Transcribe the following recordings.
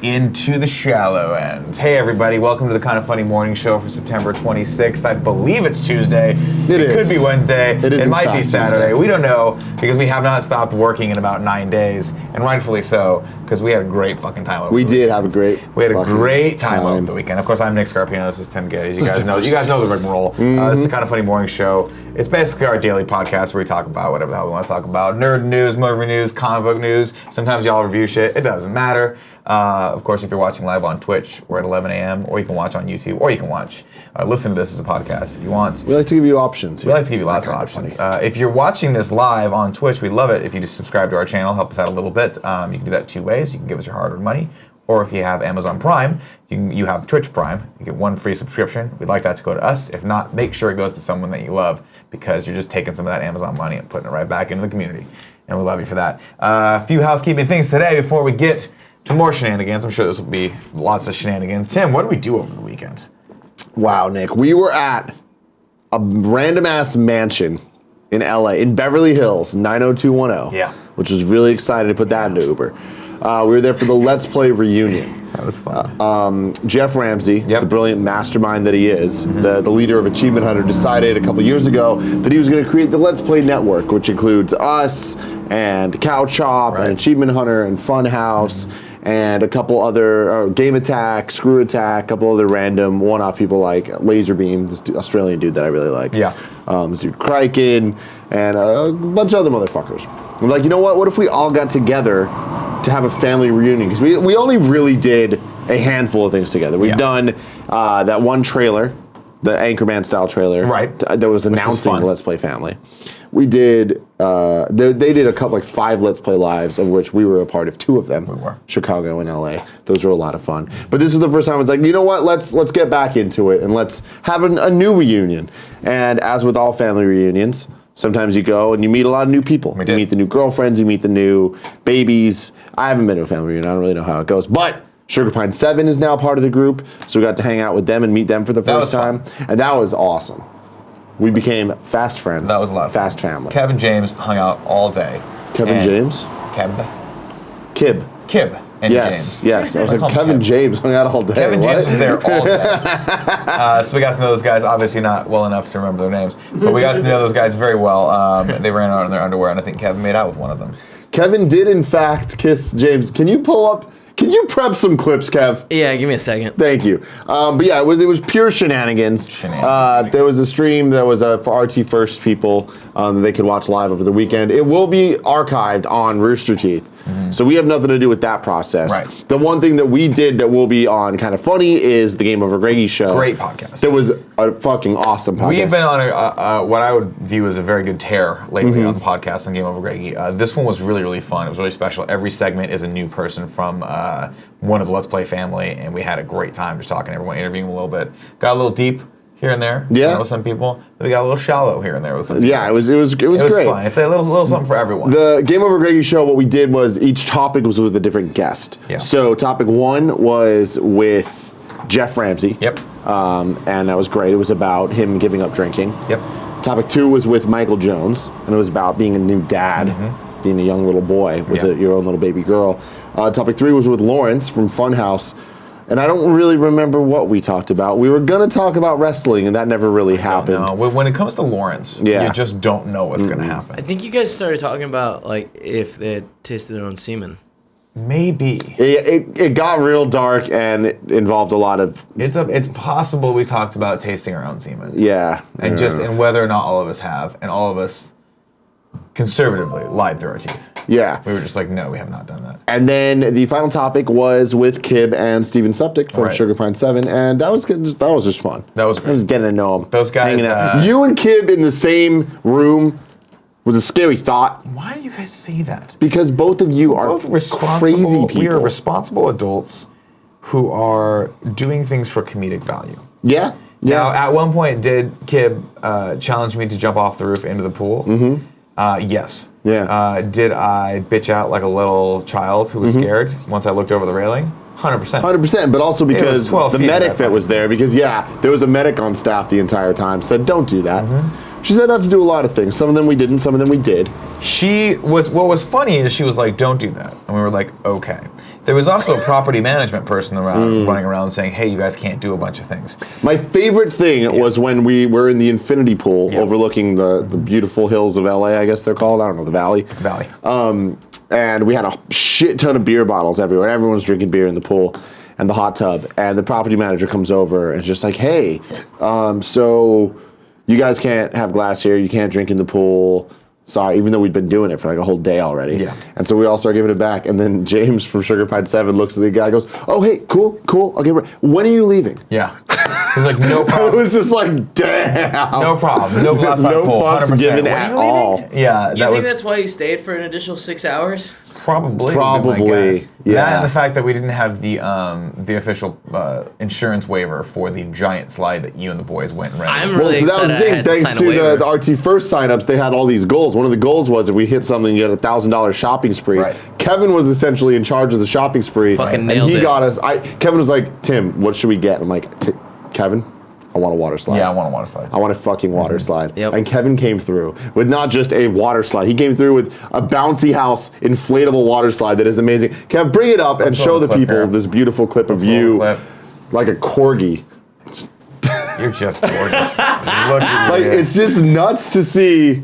into the shallow end. Hey everybody, welcome to the Kind of Funny Morning Show for September 26th. I believe it's Tuesday. It could be Wednesday. It might be Saturday. Tuesday. We don't know because we have not stopped working in about 9 days, and rightfully so, because we had a great fucking time over the weekend. We had a great time over the weekend. Of course, I'm Nick Scarpino. This is Tim Gettys. You guys know the rigmarole. This is the Kind of Funny Morning Show. It's basically our daily podcast where we talk about whatever the hell we want to talk about. Nerd news, movie news, comic book news. Sometimes y'all review shit. It doesn't matter. Of course, if you're watching live on Twitch, we're at 11 a.m., or you can watch on YouTube, or you can listen to this as a podcast if you want. We like to give you options. We like to give you lots of options. If you're watching this live on Twitch, we'd love it if you just subscribe to our channel, help us out a little bit. You can do that 2 ways. You can give us your hard-earned money, or if you have Amazon Prime, you have Twitch Prime. You get 1 free subscription. We'd like that to go to us. If not, make sure it goes to someone that you love, because you're just taking some of that Amazon money and putting it right back into the community. And we love you for that. A few housekeeping things today before we get to more shenanigans. I'm sure this will be lots of shenanigans. Tim, what did we do over the weekend? Wow, Nick. We were at a random-ass mansion in LA, in Beverly Hills, 90210. Yeah. Which was really excited to put that into Uber. We were there for the Let's Play reunion. That was fun. Jeff Ramsey, the brilliant mastermind that he is, the leader of Achievement Hunter, decided a couple years ago that he was going to create the Let's Play network, which includes us and Cow Chop and Achievement Hunter and Funhouse and a couple other Game Attack, Screw Attack, a couple other random one-off people like Laserbeam, this Australian dude that I really like. Yeah. This dude Kraken, and a bunch of other motherfuckers. I'm like, you know what? What if we all got together to have a family reunion? Because we only really did a handful of things together. We've done that one trailer, the Anchorman style trailer, that was announcing the Let's Play family. We did. They did a couple, like 5 Let's Play lives, of which we were a part of 2 of them. We were. Chicago and LA. Those were a lot of fun. But this is the first time it's like, you know what? Let's get back into it and let's have a new reunion. And as with all family reunions, sometimes you go and you meet a lot of new people. You meet the new girlfriends, you meet the new babies. I haven't been to a family reunion. I don't really know how it goes. But Sugar Pine 7 is now part of the group, so we got to hang out with them and meet them for the first time. And that was awesome. We became fast friends. That was a lot of fun. Fast family. Kevin James hung out all day. Kevin James? Kib. And James. Yes. I was like, Kevin James hung out all day. Kevin James was there all day. So we got to know those guys, obviously not well enough to remember their names, but we got to know those guys very well. They ran out in their underwear, and I think Kevin made out with one of them. Kevin did, in fact, kiss James. Can you prep some clips, Kev? Yeah, give me a second. Thank you. But yeah, it was pure shenanigans. There was a stream that was for RT First people that they could watch live over the weekend. It will be archived on Rooster Teeth. So we have nothing to do with that process. Right. The one thing that we did that will be on Kind of Funny is the Game Over Greggy show. Great podcast. It was a fucking awesome podcast. We've been on what I would view as a very good tear lately on the podcast on Game Over Greggy. This one was really, really fun. It was really special. Every segment is a new person from one of the Let's Play family, and we had a great time just talking to everyone, interviewing a little bit. Got a little deep here and there with some people. Then we got a little shallow here and there with some people. Yeah, it was great. It was fun. It's a little something for everyone. The Game Over Greggy show, what we did was each topic was with a different guest. Yeah. So topic 1 was with Jeff Ramsey. Yep. And that was great. It was about him giving up drinking. Yep. Topic 2 was with Michael Jones, and it was about being a new dad, being a young little boy with your own little baby girl. Topic 3 was with Lawrence from Funhouse. And I don't really remember what we talked about. We were going to talk about wrestling, and that never really happened. No, when it comes to Lawrence, you just don't know what's going to happen. I think you guys started talking about like if they had tasted their own semen. Maybe. It got real dark, and it involved a lot of... It's possible we talked about tasting our own semen. Yeah. And whether or not all of us have, and all of us conservatively lied through our teeth. Yeah. We were just like, no, we have not done that. And then the final topic was with Kib and Steven Suptic from Sugar Pine 7, and that was just fun. That was great. I was getting to know them. Those guys... You and Kib in the same room was a scary thought. Why do you guys say that? Because both of you are crazy people. We are responsible adults who are doing things for comedic value. Yeah. Now, at one point, did Kib challenge me to jump off the roof into the pool? Yes. Yeah. Did I bitch out like a little child who was scared once I looked over the railing? 100%. 100%, but also because the medic that was there, because there was a medic on staff the entire time, said don't do that. She said not to do a lot of things. Some of them we didn't, some of them we did. What was funny is she was like, don't do that. And we were like, okay. There was also a property management person running around saying, hey, you guys can't do a bunch of things. My favorite thing was when we were in the infinity pool overlooking the beautiful hills of LA, I guess they're called. I don't know, the valley. And we had a shit ton of beer bottles everywhere. Everyone was drinking beer in the pool and the hot tub. And the property manager comes over and is just like, hey, so you guys can't have glass here. You can't drink in the pool. Sorry, even though we'd been doing it for like a whole day already. Yeah. And so we all start giving it back. And then James from Sugar Pine 7 looks at the guy and goes, oh, hey, cool. I'll give it. When are you leaving? Yeah. He's like, no problem. It was just like, damn. No problem. No glass by no pool. fucks 100%. given at all. Yeah. You think that's why you stayed for an additional 6 hours? Probably. Yeah. That and the fact that we didn't have the official insurance waiver for the giant slide that you and the boys went and rented. I'm really so that was the thing. Thanks to the RT First signups, they had all these goals. One of the goals was if we hit something, you get $1,000 shopping spree. Right. Kevin was essentially in charge of the shopping spree. Fucking and nailed he it. got us. Kevin was like, Tim, what should we get? I'm like, Kevin, I want a water slide. Yeah, I want a water slide. I want a fucking water slide. Yep. And Kevin came through with not just a water slide. He came through with a bouncy house inflatable water slide that is amazing. Kev, bring it up and show the people this beautiful clip of you like a corgi. You're just gorgeous. Look at Like, you. it's just nuts to see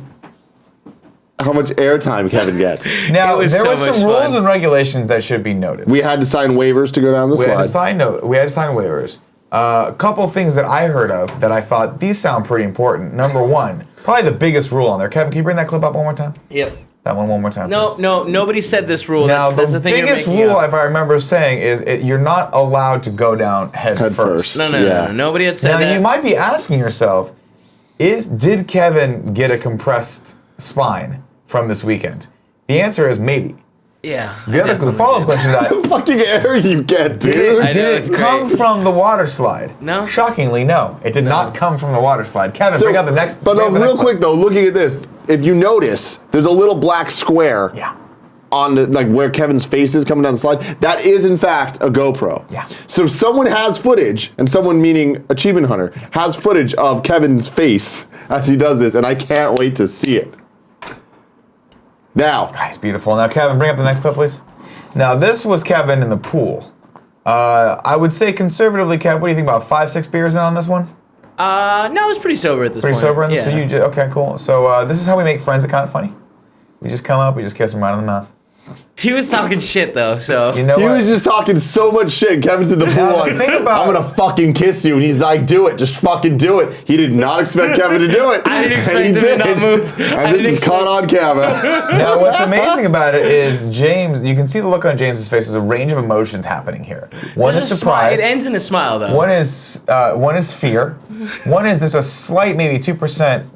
how much airtime Kevin gets. Now, was there so was some much rules fun. and regulations that should be noted. We had to sign waivers to go down the We had to slide. sign waivers. A couple things that I heard of that I thought these sound pretty important. Number one, probably the biggest rule on there. Kevin, can you bring that clip up one more time? Yep. That one more time. No, please. nobody said this rule. Now, that's the the thing biggest you're making rule, up. if I remember saying, is you're not allowed to go down head first. No. Nobody had said Now, that. you might be asking yourself, did Kevin get a compressed spine from this weekend? The answer is maybe. Yeah. The follow-up question is that, The fucking air you get, dude. I know, did it's it come great. from the water slide? No. Shockingly, no. It did not come from the water slide. Kevin, So- bring up the next. But bring up the real next quick though, looking at this, if you notice, there's a little black square Yeah. on the, like where Kevin's face is coming down the slide. That is in fact a GoPro. Yeah. So someone has footage, and someone meaning Achievement Hunter has footage of Kevin's face as he does this, and I can't wait to see it. Now, It's beautiful. Now, Kevin, bring up the next clip, please. Now, this was Kevin in the pool. I would say conservatively, Kev, what do you think about 5-6 beers in on this one? No, I was pretty sober at this Pretty point. sober in this? Yeah. So okay, cool. So this is how we make friends at Kind of Funny. We just come up, we just kiss them right on the mouth. He was talking shit though, so. You know he what? was just talking so much shit. Kevin's in the pool Now, like, think about- I'm gonna fucking kiss you. And he's like, do it. Just fucking do it. He did not expect Kevin to do it. I didn't expect and he him to did. not move. I And this didn't is caught on camera. Now, what's amazing about it is James, you can see the look on James's face. There's a range of emotions happening here. One There's is a smile. surprise. It ends in a smile though. One is fear. One is there's a slight, maybe 2%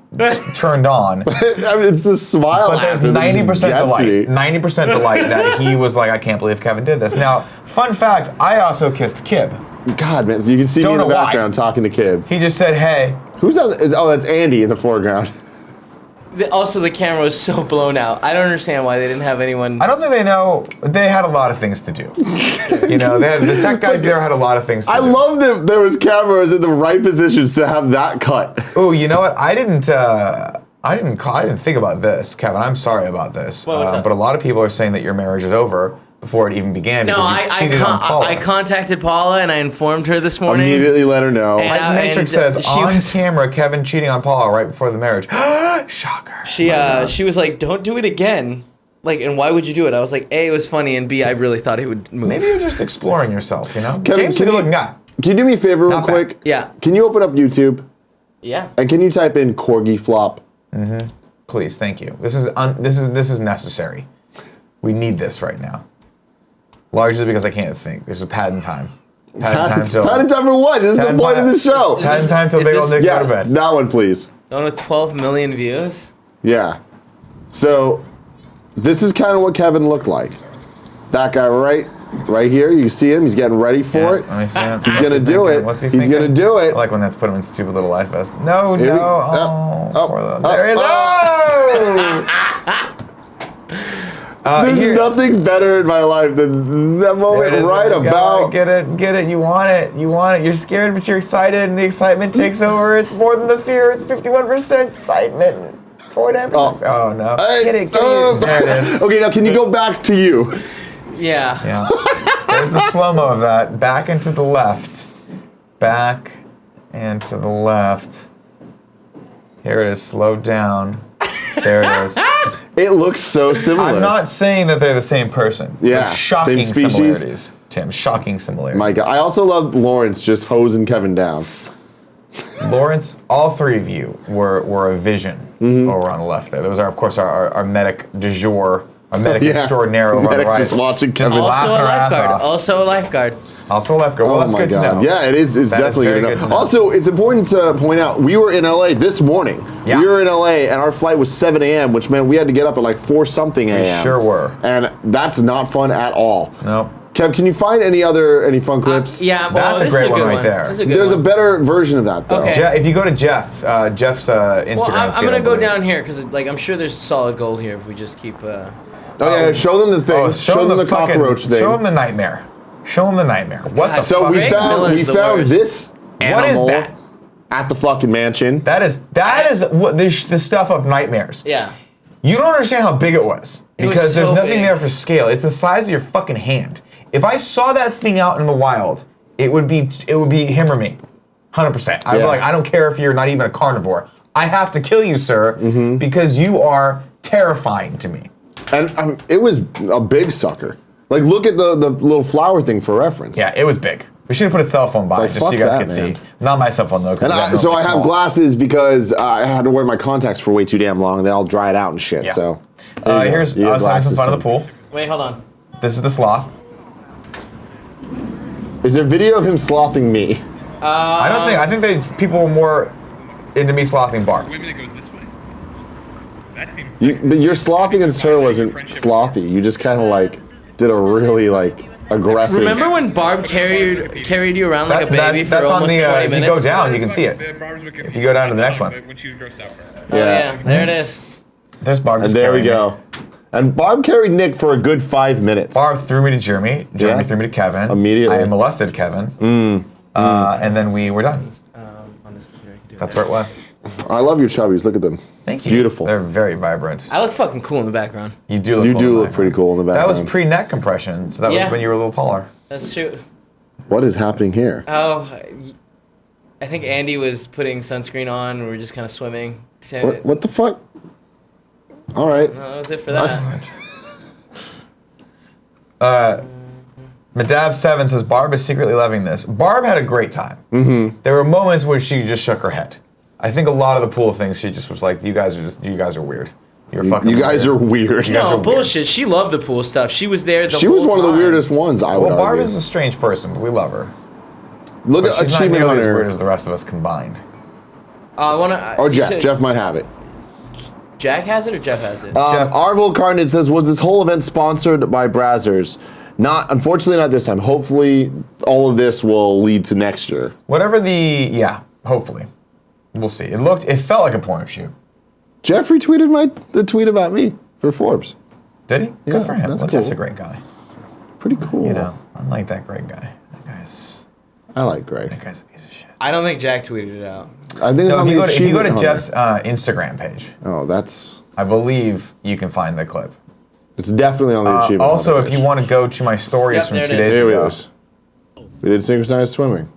turned on. I mean, it's the smile. But there's after that just 90% gets me. delight. 90% delight that he was like, I can't believe Kevin did this. Now, fun fact, I also kissed Kib. God, man, so you can see Don't me in the know why. background talking to Kib. He just said, hey. Who's on? That's Andy in the foreground. Also, the camera was so blown out. I don't understand why they didn't have anyone. I don't think they know. They had a lot of things to do. You know, the tech guys there had a lot of things to do. I love that there was cameras in the right positions to have that cut. Oh, you know what? I didn't think about this, Kevin. I'm sorry about this. Well, what's up? But a lot of people are saying that your marriage is over before it even began. No, because you cheated on Paula. I contacted Paula and I informed her this morning. Immediately let her know. And- Matrix says she on was- camera, Kevin cheating on Paula right before the marriage. Shocker. She was like, "Don't do it again." Like, and why would you do it? I was like, A, it was funny, and B, I really thought he would move. Maybe you're just exploring yourself. You know, Kevin, James is a can you- good-looking guy. Can you do me a favor real Not bad. quick? Yeah. Can you open up YouTube Yeah. and can you type in corgi flop? Please, thank you. This is necessary. We need this right now. Largely because I can't think. This is pad in time. Pad in time till. Pad in time for what? This is the Pad in point of time- the show. Pad in time till Is big old this- Nick go to Yes, bed. that one, please. Don't know, 12 million views. Yeah. So, this is kind of what Kevin looked like. That guy right here. You see him. He's getting ready for it. Let me see him. He's gonna do it. What's he He's thinking? gonna do it. I like when that's put him in stupid little life vest. No, Here no. we- Poor little. There he is. There's nothing better in my life than that moment right about. Get it. You want it. You're scared, but you're excited, and the excitement takes over. It's more than the fear. It's 51% excitement. 49%. Oh no. Get it. There it is. Okay, now can you go back to you? Yeah. Yeah. Here's the slow-mo of that. Back and to the left. Back and to the left. Here it is, slowed down. There it is. It looks so similar. I'm not saying that they're the same person. Yeah, But shocking same species. similarities, Tim. Shocking similarities. My God. I also love Lawrence just hosing Kevin down. Lawrence, all three of you were a vision over on the left there. Those are, of course, our medic du jour, our medic extraordinaire over on the right. Just watching Kevin. Also a lifeguard. Also a lifeguard. Also a lifeguard. Well, that's good to know. Yeah, it is. It's definitely good to know. Also, it's important to point out, we were in LA this morning. Yeah. We were in LA, and our flight was 7 a.m., which meant we had to get up at like 4-something a.m. We sure were. And that's not fun at all. Nope. Kev, can you find any fun clips? Yeah, well, that's a great one right there. There's a better version of that, though. Okay. If you go to Jeff's Instagram Well, I'm feed, gonna I go believe. down here because I'm sure there's solid gold here if we just keep. Oh, yeah, show them the thing. Show them the cockroach thing. Show them the nightmare. Show them the nightmare. What the So fuck? we found this What is animal that? at the fucking mansion. That is what the stuff of nightmares. Yeah. You don't understand how big it was because there's so nothing big. there for scale. It's the size of your fucking hand. If I saw that thing out in the wild, it would be him or me, 100%. I'd be like, I don't care if you're not even a carnivore. I have to kill you, sir, because you are terrifying to me. And it was a big sucker. Like, look at the little flower thing for reference. Yeah, it was big. We should have put a cell phone by just so you guys could see. Not my cell phone though, because I have glasses because I had to wear my contacts for way too damn long. They all dried out and shit. Yeah. So here's us having some fun in the pool. Wait, hold on. This is the sloth. Is there video of him slothing me? I think people were more into me slothing Barb. Maybe it goes this way. That seems. But your sloth against her wasn't slothy. You just kind of like did a really like aggressive. Remember when Barb carried you around like a baby for that's on almost the 20 if you minutes? go down, you can see it. If you go down to the next one. When she was grossed out. Oh, yeah, there it is. There's Barb. And just there we carrying me. go. And Barb carried Nick for a good 5 minutes. Barb threw me to Jeremy. Jeremy threw me to Kevin. Immediately. I molested Kevin. And then we were done. On this computer, I can do That's it. where it was. I love your chubbies. Look at them. Thank you. Beautiful. They're very vibrant. I look fucking cool in the background. You do look You cool do in the look pretty cool in the That background. was pre-neck compression, so that was when you were a little taller. That's true. What is happening here? Oh, I think Andy was putting sunscreen on. We were just kind of swimming. What the fuck? All right. No, that was it for that. Madav7 says Barb is secretly loving this. Barb had a great time. There were moments where she just shook her head. I think a lot of the pool things she just was like, you guys are weird. You're fucking You guys weird. are weird. You guys are No, weird. bullshit. She loved the pool stuff. She was there the She whole was one of the time. weirdest ones, I would Well, Barb argue. is a strange person, but we love her. Look But at she's not Achievement nearly as weird Hunter. as the rest of us combined. I wanna. Or you Jeff. said Jeff might have it. Jack has it or Jeff has it? Jeff. Arvil Carnage says, was this whole event sponsored by Brazzers? Unfortunately not this time. Hopefully all of this will lead to next year. Hopefully. We'll see. It felt like a porno shoot. Jeff retweeted the tweet about me for Forbes. Did he? Yeah, Good for him. that's Well, Jeff's cool. a great guy. Pretty cool. You know, unlike that great guy. I like Greg. That guy's a piece of shit. I don't think Jack tweeted it out. I think it's No, on if you the go to Achievement Hunter. Jeff's Instagram page, that's... I believe you can find the clip. It's definitely on the Achievement Also, Hunter if you page. want to go to my stories Yep, from there it 2 is. days Here ago. it is. We did synchronized swimming.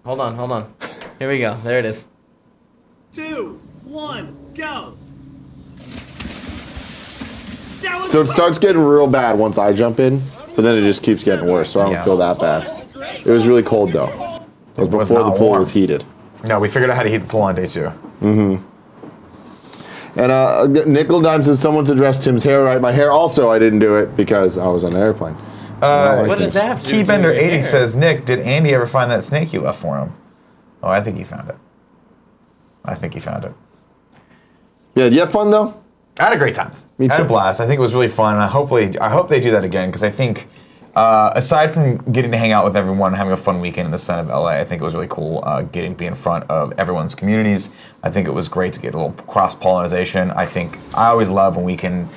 Hold on. Here we go. There it is. 2, 1, go. So it starts getting real bad once I jump in, but then it just keeps getting worse, so I don't Yeah. feel that bad. It was really cold, though. It was was before the not pool warm. was heated. No, we figured out how to heat the pool on day 2. And Nickel Dime says someone's addressed Tim's hair right. My hair also, I didn't do it because I was on an airplane. What does that have to do with your Keybender80 hair? says, Nick, did Andy ever find that snake you left for him? Oh, I think he found it. Yeah, did you have fun, though? I had a great time. Me I had too. a blast. I think it was really fun. I hope they do that again because I think, aside from getting to hang out with everyone and having a fun weekend in the sun of LA, I think it was really cool getting to be in front of everyone's communities. I think it was great to get a little cross-pollination. I always love when we can,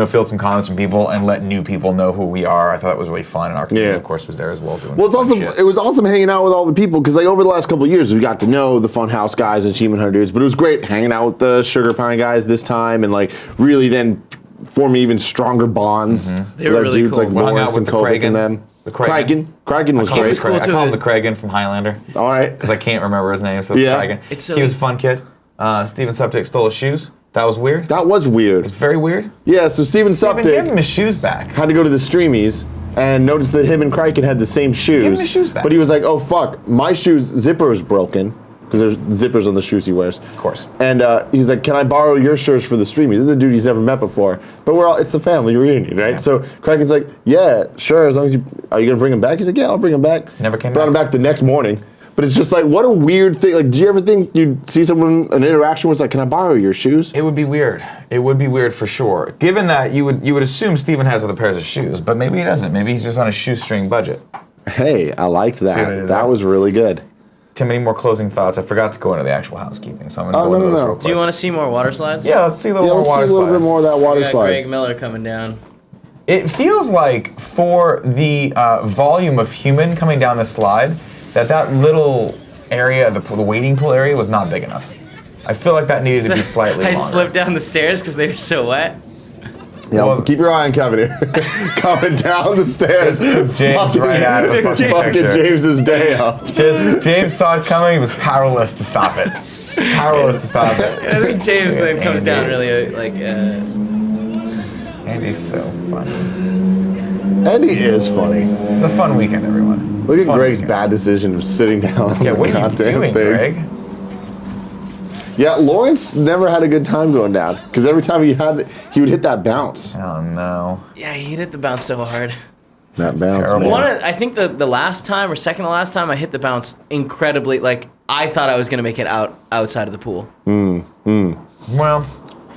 field some comments from people and let new people know who we are. I thought that was really fun, and our community, Yeah. of course, was there as well doing. Well, it's some fun also shit. it was awesome hanging out with all the people because over the last couple of years we got to know the Funhouse guys and Achievement Hunter dudes, but it was great hanging out with the Sugar Pine guys this time and really then forming even stronger bonds They with were our really dudes cool. like We hung out Lawrence with and Kovic and them. The Kragan. Kragan was great. cool I too. call him the Kragan from Highlander. All right. Because I can't remember his name, so it's Yeah. Kragan. It's so he was a easy. fun kid. Steven Suptic stole his shoes. That was weird. That was weird. It's very weird. Yeah, so Steven Steven, give him Suptic his shoes back. had to go to the Streamies and noticed that him and Kraken had the same shoes. Give him his shoes back. But he was like, oh, fuck, my shoes zipper is broken. Because there's zippers on the shoes he wears. Of course. And he's like, can I borrow your shirts for the Streamies? This is a dude he's never met before. But it's the family reunion, right? Yeah. So Kraken's like, yeah, sure, as long as are you going to bring him back? He's like, yeah, I'll bring him back. Never came Brought him back the next morning. But it's just like, what a weird thing. Like, do you ever think you'd see someone, an interaction where it's like, can I borrow your shoes? It would be weird. It would be weird for sure. Given that you would assume Steven has other pairs of shoes, but maybe he doesn't. Maybe he's just on a shoestring budget. Hey, I liked See what I that. did That there? was really good. Tim, any more closing thoughts? I forgot to go into the actual housekeeping, so I'm going to Oh, go into no, those no. real quick. Do you want to see more water slides? Yeah, let's see a little Yeah, more let's see water a little slide. bit more of that water We got slide. Greg Miller coming down. It feels like for the volume of human coming down the slide, that little area, the wading pool area, was not big enough. I feel like that needed to be slightly I longer. slipped down the stairs because they were so wet. Yeah, Well- keep your eye on Kevin here. Coming down the stairs. Just took James right out of the fucking fucking picture. James's day up. Just James saw it coming. He was powerless to stop it. Powerless to stop it. I think James then comes Andy. down really like. Andy's so funny. Andy is funny. It's a fun weekend, everyone. Look at Fun Greg's weekend. bad decision of sitting down on Yeah, the what are you goddamn doing, thing. Greg? Yeah, Lawrence never had a good time going down because every time he would hit that bounce. Oh no. Yeah, he hit the bounce so hard. That Seems bounce, terrible. man. I think the last time or second to last time I hit the bounce incredibly. Like I thought I was gonna make it outside of the pool. Well,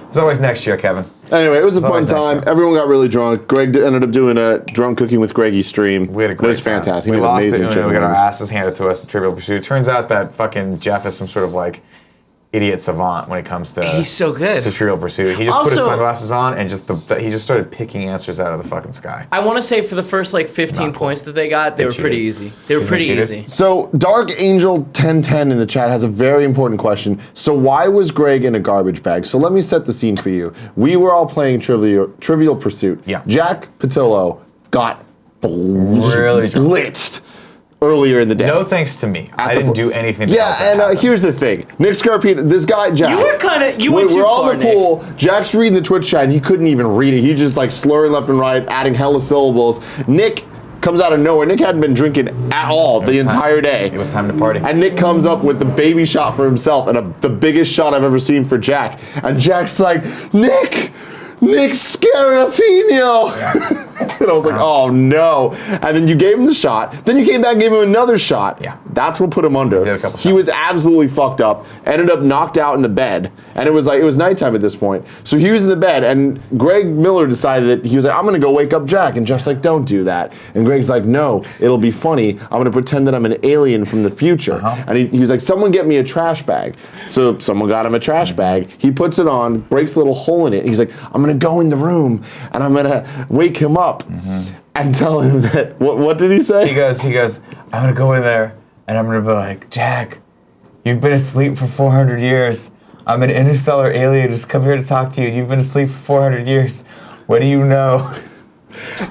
it's always next year, Kevin. Anyway, it was a It's fun always nice, time. yeah. Everyone got really drunk. Greg ended up doing a drunk cooking with Greggy stream. We had a great It was time. fantastic. We He made lost it, amazing and chicken we got our wings. asses handed to us at Trivial Pursuit. Turns out that fucking Jeff is some sort of like idiot savant when it comes to He's so good. to Trivial Pursuit. He just put his Also- sunglasses on and he just started picking answers out of the fucking sky. I want to say for the first like 15 Not cool. points that they got, they were cheated. pretty easy. They were They pretty cheated? easy. So Dark Angel 1010 in the chat has a very important question. So why was Greg in a garbage bag? So let me set the scene for you. We were all playing Trivial Pursuit. Yeah. Jack Patillo got Really drunk. blitzed earlier in the day. No thanks to me. I the didn't pool. do anything to Yeah, help that and happen. here's the thing. Nick Scarpino, this guy, Jack. You were kinda- you went we're too all far, in the pool. Jack's reading the Twitch chat, and he couldn't even read it. He just like slurring left and right, adding hella syllables. Nick comes out of nowhere. Nick hadn't been drinking at all the was time. entire day. It was time to party. And Nick comes up with the baby shot for himself and the biggest shot I've ever seen for Jack. And Jack's like, Nick Scarpino. And I was like, oh no. And then you gave him the shot. Then you came back and gave him another shot. Yeah. That's what put him under. He did a couple He shots. was absolutely fucked up. Ended up knocked out in the bed. And it was nighttime at this point. So he was in the bed and Greg Miller decided that he was like, I'm gonna go wake up Jack. And Jeff's like, don't do that. And Greg's like, no, it'll be funny. I'm gonna pretend that I'm an alien from the future. And he was like, someone get me a trash bag. So someone got him a trash bag. He puts it on, breaks a little hole in it. He's like, I'm gonna go in the room and I'm gonna wake him up and tell him that, what did he say? He goes, I'm gonna go in there and I'm gonna be like, Jack, you've been asleep for 400 years. I'm an interstellar alien just come here to talk to you. You've been asleep for 400 years. What do you know?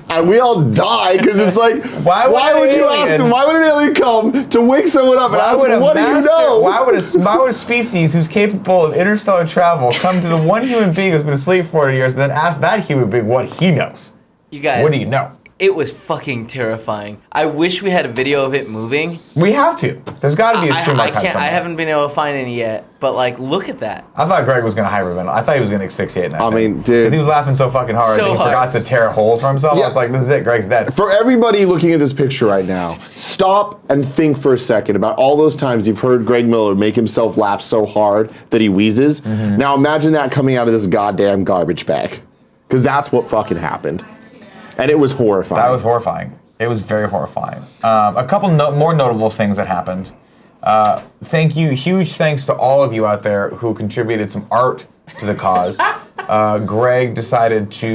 And we all die because it's like, Why would you an ask alien- him? Why would an alien come to wake someone up and Why ask would him, a what do you master- know? Why would a species who's capable of interstellar travel come to the one human being who's been asleep for 400 years and then ask that human being what he knows? You guys, What do you know? it was fucking terrifying. I wish we had a video of it moving. We have to. There's got to be a stream I archive can't. I somewhere. haven't been able to find any yet. But like, look at that. I thought Greg was going to hyperventilate. I thought he was going to asphyxiate in that I thing. mean, dude. Because he was laughing so fucking hard So that he hard. forgot to tear a hole for himself. Yeah. I was like, this is it. Greg's dead. For everybody looking at this picture right now, stop and think for a second about all those times you've heard Greg Miller make himself laugh so hard that he wheezes. Now imagine that coming out of this goddamn garbage bag. Because that's what fucking happened. And it was horrifying. That was horrifying. It was very horrifying. A couple more notable things that happened. Thank you. Huge thanks to all of you out there who contributed some art to the cause. Greg decided to...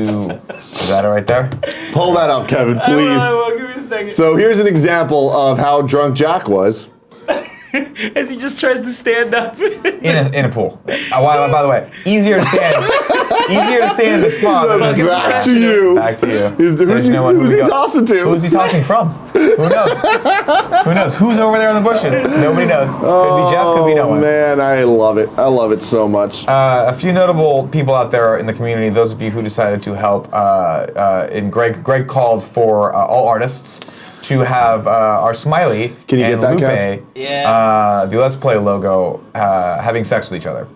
Is that it right there? Pull that up, Kevin, please. Give me a second. So here's an example of how drunk Jack was. As he just tries to stand up. in a pool. By the way, easier to stand in the spa. Back to you. Back to you. Who's he tossing to? Who's he tossing from? Who knows? Who knows? Who's over there in the bushes? Nobody knows. Could be Jeff, could be no one. Man, I love it. I love it so much. A few notable people out there in the community, those of you who decided to help, and Greg called for all artists to have our Smiley Can you and get that, Lupe, Yeah. the Let's Play logo, having sex with each other.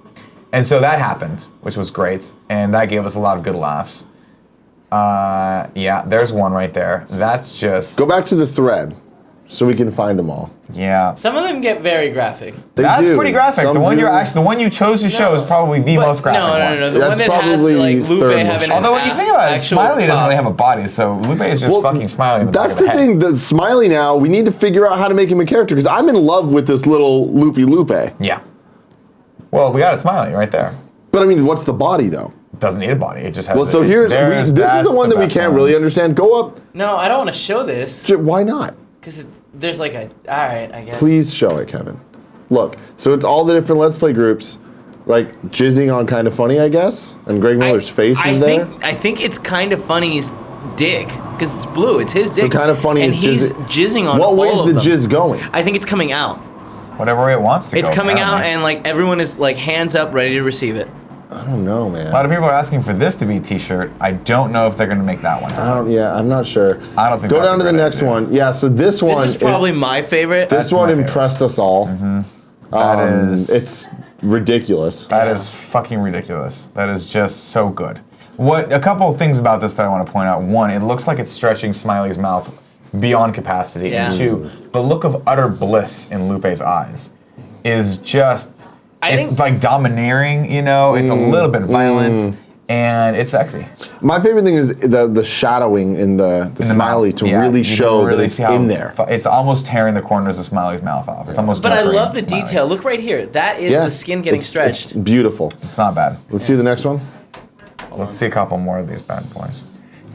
And so that happened, which was great, and that gave us a lot of good laughs. Yeah, there's one right there. That's just... Go back to the thread so we can find them all. Yeah. Some of them get very graphic. That's do. pretty graphic. Some The one do. the one you chose to show is probably the most graphic one. No. The That's one that has probably like Lupe third having most. Although when you think about it, actual Smiley doesn't pop. really have a body, so Lupe is just fucking Smiley in the That's back of the head. thing. The Smiley now, we need to figure out how to make him a character because I'm in love with this little Loopy Lupe. Yeah. Well, we got it Smiley right there. But I mean, what's the body though? Doesn't need a body. It just has. Well, so this is the one that we can't really understand. Go up. No, I don't want to show this Why not? because there's like a. All right, I guess. Please show it, Kevin. Look, so it's all the different Let's Play groups, like jizzing on Kind of Funny, I guess, and Greg Miller's face is there. I think it's Kind of Funny's dick because it's blue. It's his dick. So Kind of Funny and is he's jizzing on What all way is of the them. jizz going? I think it's coming out. Whatever way it wants to It's go. coming out, apparently. and like everyone is like hands up, ready to receive it. I don't know, man. A lot of people are asking for this to be a T-shirt. I don't know if they're going to make that one. I'm not sure. I don't think Go that's down a to the great next idea. one. Yeah, so this one. This is probably my favorite. This That's one my favorite. impressed us all. That is. It's ridiculous. That is fucking ridiculous. That is just so good. A couple of things about this that I want to point out. One, it looks like it's stretching Smiley's mouth beyond capacity. Yeah. And two, the look of utter bliss in Lupe's eyes is just. I It's think- like domineering, you know. It's a little bit violent, and it's sexy. My favorite thing is the shadowing in the In the Smiley mouth. to Yeah, really you can show really that it's see how in there. It's almost tearing the corners of Smiley's mouth off. It's almost. But I Jokering love the Smiley. detail. Look right here. That is the skin getting stretched. It's beautiful. It's not bad. Let's see the next one. Let's see a couple more of these bad boys.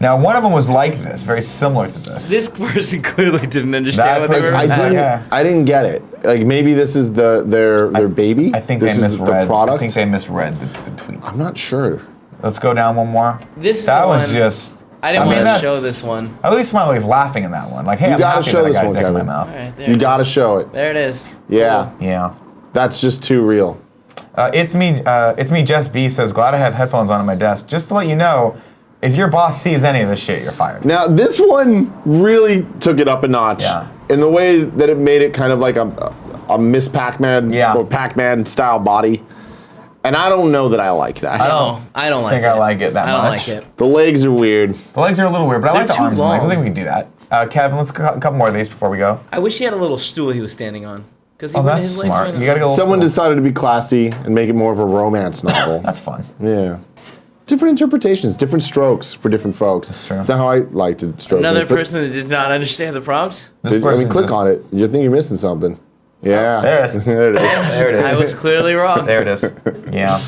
Now, one of them was like this, very similar to this. This person clearly didn't That understand what they were. person- I didn't get it. Like maybe this is their baby. I think this they is misread. the product. I think they misread the tweet. I'm not sure. Let's go down one more. This is that the was one- just. I didn't want to that's- show this one. At least Smiley's laughing in that one. Like, hey, You I'm gotta happy show that I this got a one, dick in my Kevin. mouth. All right, there You it got to is. show it. There it is. Yeah, Yeah. that's just too real. It's me. Jess B says, glad I have headphones on at my desk. Just to let you know, if your boss sees any of this shit, you're fired. Now this one really took it up a notch. Yeah. In the way that it made it kind of like a Miss Pac-Man Yeah. or Pac-Man style body. And I don't know that I like that. I No, I don't like think it. I like it that I don't much. like it. The legs are weird. The legs are a little weird, but I like the They're too arms and legs. I long. think we can do that. Kevin, let's a couple more of these before we go. I wish he had a little stool he was standing on. Because Oh, that's smart. You gotta go. Someone decided to be classy and make it more of a romance novel. That's fun. Yeah. Different interpretations, different strokes for different folks. That's true. That's not how I like to stroke Another it, but person that did not understand the prompts. This I person mean, click just- on it. You think you're missing something. Yeah. There it is. There it is. There it is. I was clearly wrong. There it is. Yeah.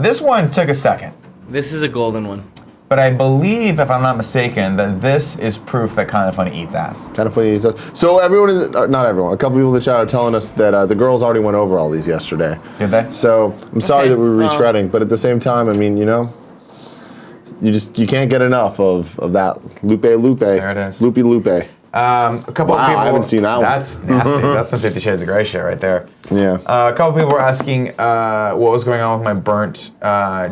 This one took a second, This is a golden one. but I believe, if I'm not mistaken, that this is proof that Kind of Funny eats ass. Kind of funny. So everyone, not everyone, a couple people in the chat are telling us that the girls already went over all these yesterday. Did they? So I'm sorry Okay, that we're well- retreading, but at the same time, I mean, you know, you can't get enough of that Lupe. There it is. Loopy Lupe. A couple Wow, of people. I haven't seen that one. That's nasty. That's some 50 Shades of Grey shit right there. Yeah. A couple people were asking what was going on with my burnt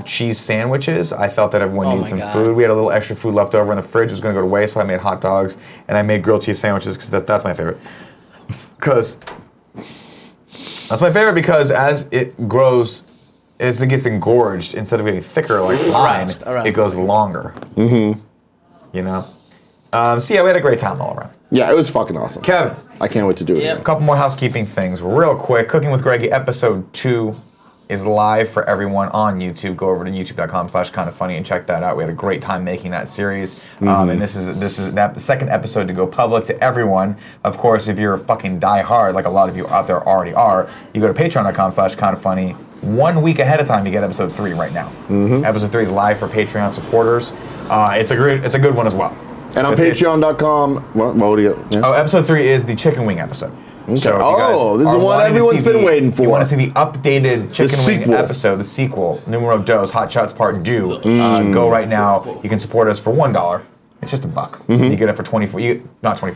cheese sandwiches. I felt that everyone Oh needed my some God. food. We had a little extra food left over in the fridge. It was going to go to waste, so I made hot dogs and I made grilled cheese sandwiches because that's my favorite. That's my favorite because as it grows, as it gets engorged, instead of getting thicker like mine, Aroused. it goes longer. Mm-hmm. You know? So yeah, we had a great time all around. Yeah, it was fucking awesome. Kevin. I can't wait to do it. Yep. A again. couple more housekeeping things real quick. Cooking with Greggy episode 2 is live for everyone on YouTube. Go over to youtube.com/kindoffunny and check that out. We had a great time making that series. And this is that second episode to go public to everyone. Of course, if you're a fucking diehard, like a lot of you out there already are, you go to patreon.com/kindoffunny. 1 week ahead of time, you get episode 3 right now. Episode 3 is live for Patreon supporters. It's a good one as well. And on It's- patreon.com, what do you get? Yeah. Oh, episode 3 is the chicken wing episode. Okay. So if you guys this is are the one wanting to everyone's see been waiting for. You want to see the updated chicken wing sequel. episode, the sequel, numero dos, Hot Shots Part 2. Go right now. You can support us for $1. It's just $1. You get it for 24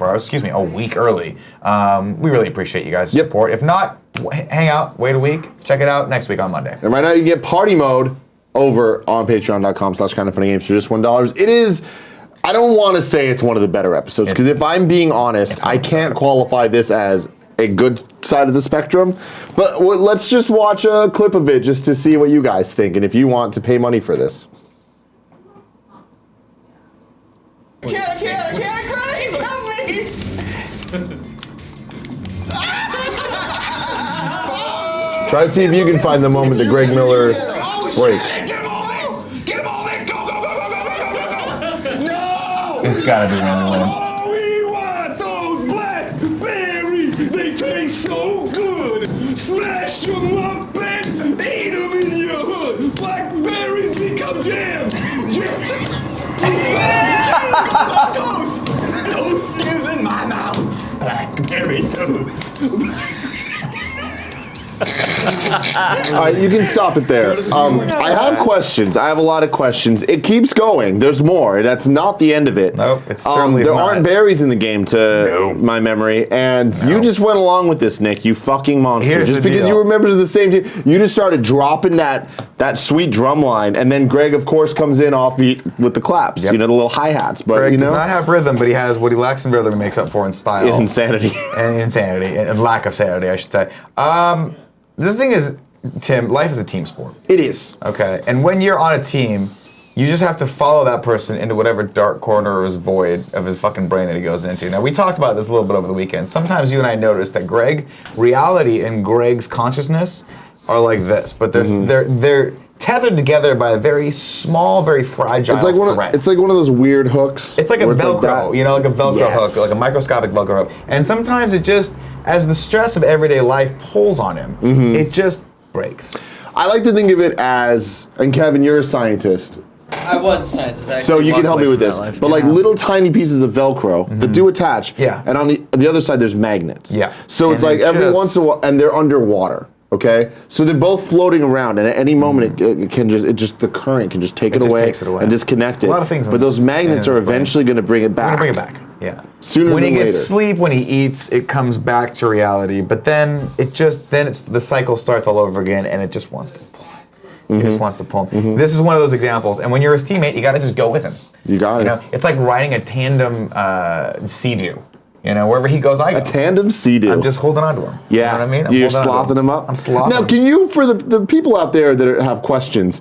hours, a week early. We really appreciate you guys' support. If not, hang out, wait a week, check it out next week on Monday. And right now you get party mode over on patreon.com/kindoffunnygames for just $1. It is, I don't want to say it's one of the better episodes, because if I'm being honest, I can't qualify this as a good side of the spectrum. But let's just watch a clip of it just to see what you guys think, and if you want to pay money for this. Can't, Greg, help me! Try to see if you can find the moment that Greg Miller breaks. Get him all in! Get him all in! Go, go, go, go, go, go, go, go! No! It's gotta be really lame. Oh, we want those blackberries! They taste so good! Smash them up and eat them in your hood! Blackberries become jam! Toast! Toast is in my mouth! Blackberry toast! All right, you can stop it there. I have questions. I have a lot of questions. It keeps going. There's more. That's not the end of it. Nope, it's certainly there not. aren't berries in the game, to my memory, and you just went along with this, Nick. You fucking monster. Here's just the because deal. you were members of the same team, you just started dropping that sweet drum line, and then Greg, of course, comes in offbeat with the claps. Yep. You know, the little hi hats. But Greg you know, does not have rhythm, but he has what he lacks in rhythm. He makes up for in style, insanity. and lack of sanity, I should say. The thing is, Tim, life is a team sport. It is. Okay, and when you're on a team, you just have to follow that person into whatever dark corner or his void of his fucking brain that he goes into. Now, we talked about this a little bit over the weekend. Sometimes you and I noticed that reality and Greg's consciousness are like this, but they're tethered together by a very small, very fragile thread. It's like one of those weird hooks. It's like a where it's Velcro, like a Velcro hook, like a microscopic Velcro hook. And sometimes it just, as the stress of everyday life pulls on him, it just breaks. I like to think of it as, and Kevin, you're a scientist, I was a scientist. so you can help me with this. But like little tiny pieces of Velcro that do attach. Yeah. And on the other side, there's magnets. Yeah. So And it's like it every just- once in a while, and they're underwater. Okay. So they're both floating around, and at any moment, it can just the current can just take it just away takes it away. and disconnect it. A lot of things in But those this- magnets in are this brain. eventually going to bring it back. Bring it back. Yeah. Sooner when than he gets later. sleep, when he eats, it comes back to reality. But then the cycle starts all over again, and it just wants to pull. It just wants to pull. This is one of those examples. And when you're his teammate, you got to just go with him. You got it. It's like riding a tandem sea-doo. Wherever he goes, I go. A tandem sea-doo. I'm just holding on to him. Yeah, You know what I mean? I'm you're holding on to slothing him up. I'm slothing. Now, can you, for the people out there that have questions,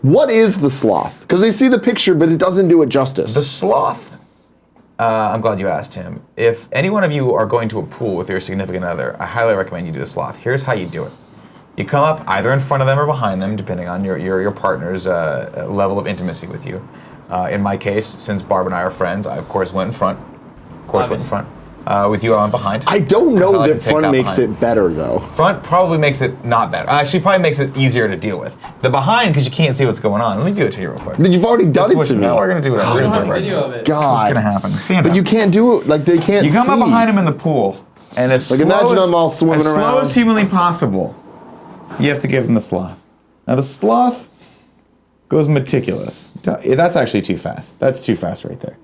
what is the sloth? Because they see the picture, but it doesn't do it justice. The sloth. I'm glad you asked him. If any one of you are going to a pool with your significant other, I highly recommend you do the sloth. Here's how you do it. You come up either in front of them or behind them, depending on your partner's level of intimacy with you. In my case, since Barb and I are friends, I of course went in front. With you, I'm behind. I don't know like that to take front that makes behind. it better, though. Front probably makes it not better. Actually, probably makes it easier to deal with. The behind, because you can't see what's going on. Let me do it to you real quick. But you've already done it to me. No, we're gonna do it. We're gonna do it right video now. of it. That's what's God. gonna happen. Stand But up. you can't do it. Like, they can't You come see. up behind him in the pool, and as slow imagine as, I'm all swimming as slow around. as humanly possible, you have to give him the sloth. Now the sloth goes meticulous. That's actually too fast. That's too fast right there.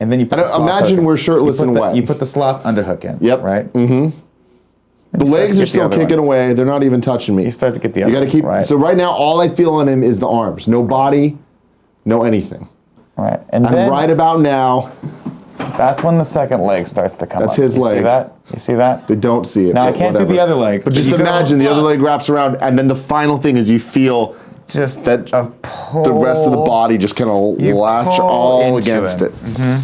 And then you put the sloth imagine hook in. we're shirtless You put and the- wet. You put the sloth underhook in. Yep. Right. The legs are still kicking away. They're not even touching me. You start to get the You other got to one, keep. right. So right now, all I feel on him is the arms. No body, no anything. Right. And And then right about now, that's when the second leg starts to come That's up. his You See leg. that? You see that? they don't see it. Now I but can't do whatever. the other leg. But just you go- imagine the other leg wraps around, and then the final thing is you feel Just that a pull. the rest of the body just kind of You latch pull all into against it. it.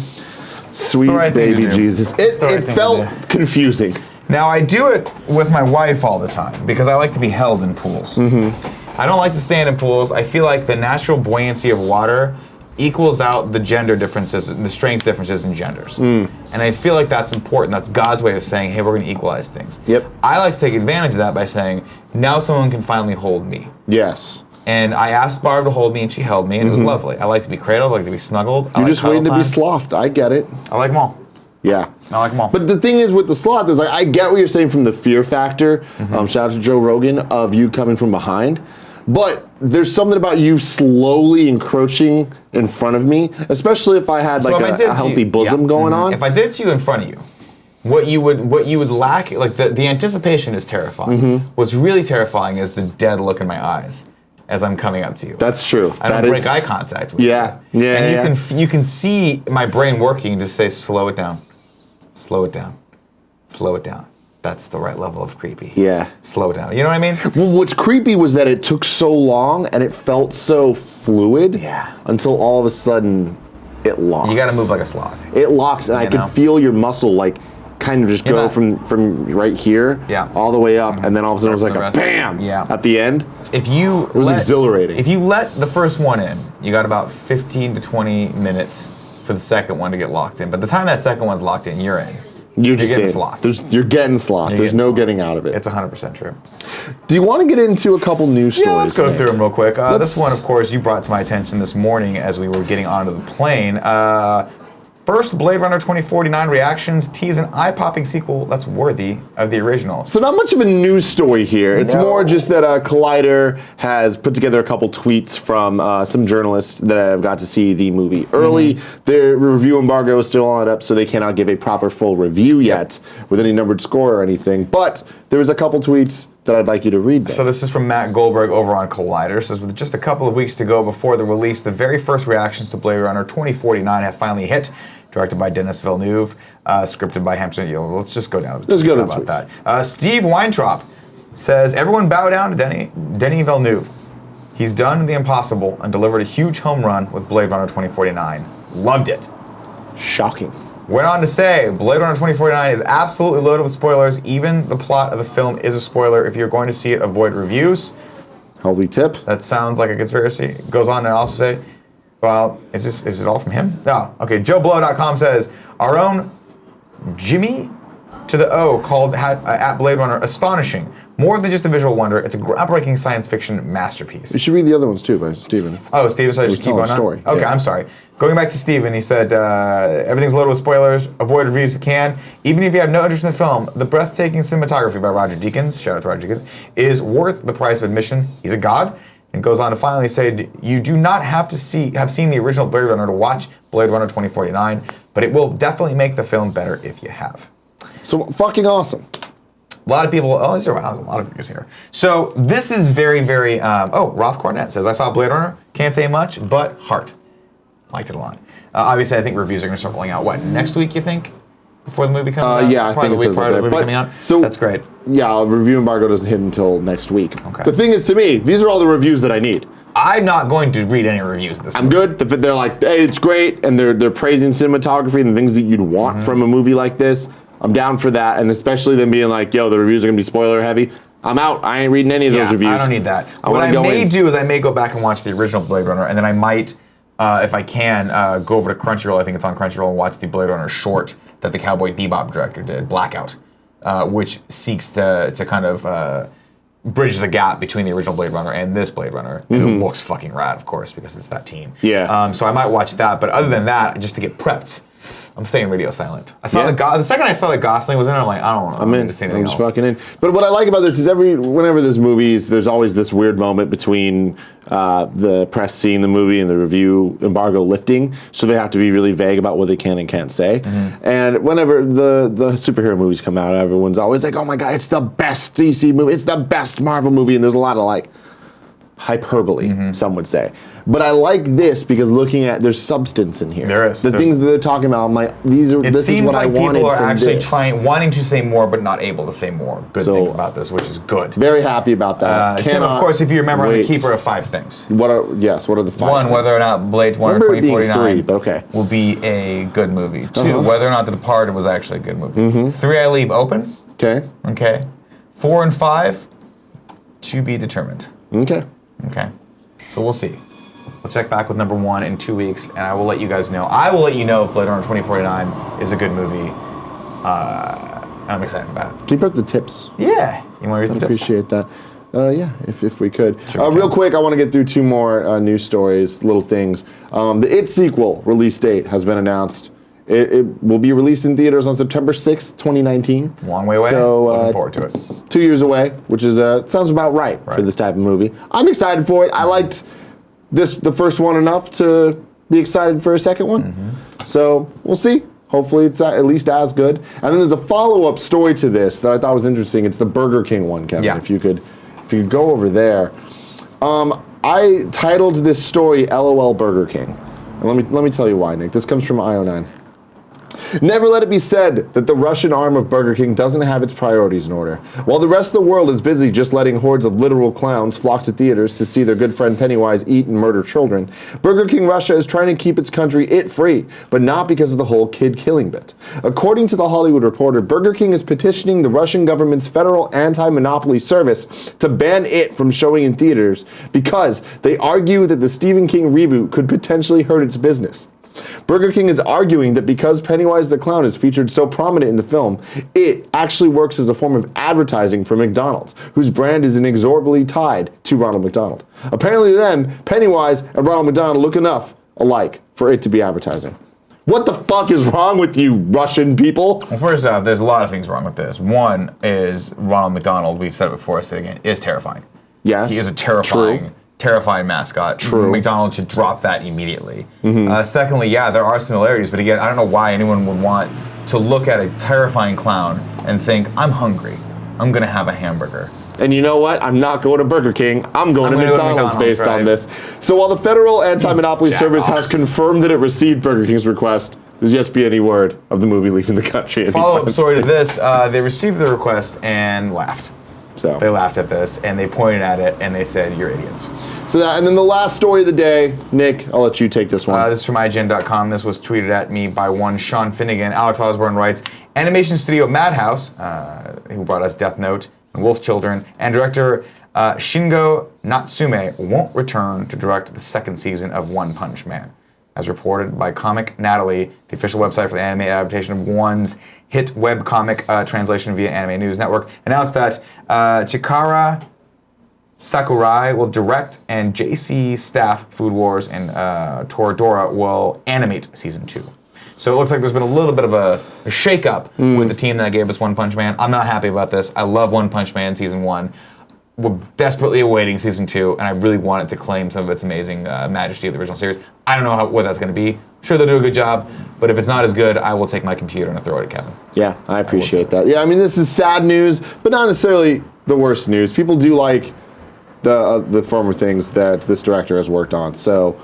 Sweet the right thing to baby do. Jesus. It's the right It thing to felt do. confusing. Now I do it with my wife all the time because I like to be held in pools. I don't like to stand in pools. I feel like the natural buoyancy of water equals out the gender differences and the strength differences in genders. And I feel like that's important. That's God's way of saying, hey, we're going to equalize things. Yep. I like to take advantage of that by saying, now someone can finally hold me. Yes. And I asked Barb to hold me, and she held me, and it was lovely. I like to be cradled, I like to be snuggled. I You're like just waiting to cuddle be time. slothed. I get it. I like them all. Yeah. I like them all. But the thing is with the sloth is like, I get what you're saying from the fear factor. Shout out to Joe Rogan of you coming from behind. But there's something about you slowly encroaching in front of me, especially if I had like a healthy bosom going on. If I did to you in front of you, what you would lack, like the anticipation is terrifying. What's really terrifying is the dead look in my eyes as I'm coming up to you. That's true. I don't break eye contact with you. And you can see my brain working to say, slow it down, slow it down, slow it down. That's the right level of creepy. Yeah. Slow it down. You know what I mean? Well, what's creepy was that it took so long and it felt so fluid. Yeah. Until all of a sudden, it locks. You got to move like a sloth. It locks, and I could feel your muscle like kind of just go from right here all the way up, and then all of a sudden it was like a bam at the end. It was exhilarating. If you let the first one in, you got about 15 to 20 minutes for the second one to get locked in. But the time that second one's locked in, you're in. You're getting sloth. You're getting sloth. There's no getting out of it. It's 100% true. Do you want to get into a couple news stories? Yeah, let's go through them real quick. This one, of course, you brought to my attention this morning as we were getting onto the plane. First Blade Runner 2049 reactions tease an eye-popping sequel that's worthy of the original. So not much of a news story here. It's more just that Collider has put together a couple tweets from some journalists that have got to see the movie early. Their review embargo is still on up, so they cannot give a proper full review yet with any numbered score or anything. But there was a couple tweets that I'd like you to read. So this is from Matt Goldberg over on Collider. It says, with just a couple of weeks to go before the release, the very first reactions to Blade Runner 2049 have finally hit. Directed by Denis Villeneuve, scripted by Hampton. Let's just go down to the tweets. How about that? Steve Weintraub says, everyone bow down to Denis Villeneuve. He's done the impossible and delivered a huge home run with Blade Runner 2049. Loved it. Shocking. Went on to say, Blade Runner 2049 is absolutely loaded with spoilers. Even the plot of the film is a spoiler. If you're going to see it, avoid reviews. Healthy tip. That sounds like a conspiracy. Goes on to also say, well, is it all from him? No. Okay, JoeBlow.com says, our own Jimmy to the O called at Blade Runner astonishing. More than just a visual wonder, it's a groundbreaking science fiction masterpiece. You should read the other ones too by Steven. Oh, Steven, so I just keep going on? Okay, I'm sorry. Going back to Steven, he said, everything's loaded with spoilers, avoid reviews if you can. Even if you have no interest in the film, the breathtaking cinematography by Roger Deakins, shout out to Roger Deakins, is worth the price of admission. He's a god. And goes on to finally say, you do not have to have seen the original Blade Runner to watch Blade Runner 2049, but it will definitely make the film better if you have. So fucking awesome. A lot of people, there's a lot of views here. So this is very, very, Roth Cornett says, I saw Blade Runner, can't say much, but heart. Liked it a lot. Obviously, I think reviews are going to start rolling out, next week, you think? Before the movie comes out? Yeah, I think it says prior to the movie coming out. So that's great. Yeah, review embargo doesn't hit until next week. Okay. The thing is, to me, these are all the reviews that I need. I'm not going to read any reviews of this movie. I'm good. They're like, hey, it's great, and they're praising cinematography and the things that you'd want from a movie like this. I'm down for that, and especially them being like, yo, the reviews are gonna be spoiler heavy. I'm out. I ain't reading any of those reviews. I don't need that. What I may do is I may go back and watch the original Blade Runner, and then I might, if I can, go over to Crunchyroll. I think it's on Crunchyroll, and watch the Blade Runner short that the Cowboy Bebop director did, Blackout, which seeks to kind of bridge the gap between the original Blade Runner and this Blade Runner. And it looks fucking rad, of course, because it's that team. Yeah. So I might watch that, but other than that, just to get prepped, I'm staying radio silent. I saw the second I saw that Gosling was in, I'm like, I don't know. I'm in to see anything else. Fucking in. But what I like about this is whenever there's movies, there's always this weird moment between the press seeing the movie and the review embargo lifting, so they have to be really vague about what they can and can't say. And whenever the superhero movies come out, everyone's always like, oh my god, it's the best DC movie, it's the best Marvel movie, and there's a lot of like hyperbole, some would say. But I like this because there's substance in here. There is. The things that they're talking about, I'm like, this is what I wanted from this. It seems like people are actually wanting to say more, but not able to say more good things about this, which is good. Very happy about that. Tim, of course, if you remember, I'm the keeper of 5 things. What are the 5 One, things? whether or not Blade Runner 2049 will be a good movie. 2, whether or not The Departed was actually a good movie. 3, I leave open. Okay. 4 and 5, to be determined. Okay. So we'll see. We'll check back with number 1 in 2 weeks, and I will let you guys know. I will let you know if Blade Runner 2049 is a good movie. I'm excited about it. Can you put up the tips? Yeah. You want to read some tips? I appreciate that. Yeah, if we could. Sure real quick, I want to get through 2 more news stories, little things. The It sequel release date has been announced. It will be released in theaters on September 6th, 2019. Long way away. So, looking forward to it. 2 years away, which is sounds about right for this type of movie. I'm excited for it. I liked the first one enough to be excited for a second one. So we'll see. Hopefully it's at least as good. And then there's a follow-up story to this that I thought was interesting. It's the Burger King one, Kevin. Yeah. If you could go over there. I titled this story "LOL Burger King." And let me tell you why, Nick. This comes from IO9. Never let it be said that the Russian arm of Burger King doesn't have its priorities in order. While the rest of the world is busy just letting hordes of literal clowns flock to theaters to see their good friend Pennywise eat and murder children, Burger King Russia is trying to keep its country it-free, but not because of the whole kid-killing bit. According to The Hollywood Reporter, Burger King is petitioning the Russian government's Federal Anti-Monopoly Service to ban it from showing in theaters because they argue that the Stephen King reboot could potentially hurt its business. Burger King is arguing that because Pennywise the Clown is featured so prominent in the film, it actually works as a form of advertising for McDonald's, whose brand is inexorably tied to Ronald McDonald. Apparently to them, Pennywise and Ronald McDonald look enough alike for it to be advertising. What the fuck is wrong with you, Russian people? Well, first off, there's a lot of things wrong with this. One is Ronald McDonald, we've said it before, I say it again, is terrifying. Yes. He is a terrifying mascot. True. McDonald's should drop that immediately. Secondly, yeah, there are similarities, but again, I don't know why anyone would want to look at a terrifying clown and think, I'm hungry. I'm going to have a hamburger. And you know what? I'm not going to Burger King. I'm going to McDonald's based on this. So while the Federal Anti-Monopoly Service has confirmed that it received Burger King's request, there's yet to be any word of the movie leaving the country. Follow-up story to this, they received the request and laughed. So they laughed at this and they pointed at it and they said, "You're idiots." So that, and then the last story of the day, Nick, I'll let you take this one. This is from IGN.com. This was tweeted at me by one Sean Finnegan. Alex Osborne writes, animation studio Madhouse, who brought us Death Note and Wolf Children, and director Shingo Natsume won't return to direct the second season of One Punch Man. As reported by Comic Natalie, the official website for the anime adaptation of One's hit webcomic translation via Anime News Network, announced that Chikara Sakurai will direct, and JC Staff, Food Wars, and Toradora will animate season 2. So it looks like there's been a little bit of a shake-up with the team that gave us One Punch Man. I'm not happy about this. I love One Punch Man season 1. We're desperately awaiting season 2, and I really want it to claim some of its amazing majesty of the original series. I don't know what that's going to be. I'm sure they'll do a good job, but if it's not as good, I will take my computer and throw it at Kevin. Yeah, I appreciate that. Yeah, I mean, this is sad news, but not necessarily the worst news. People do like the former things that this director has worked on, so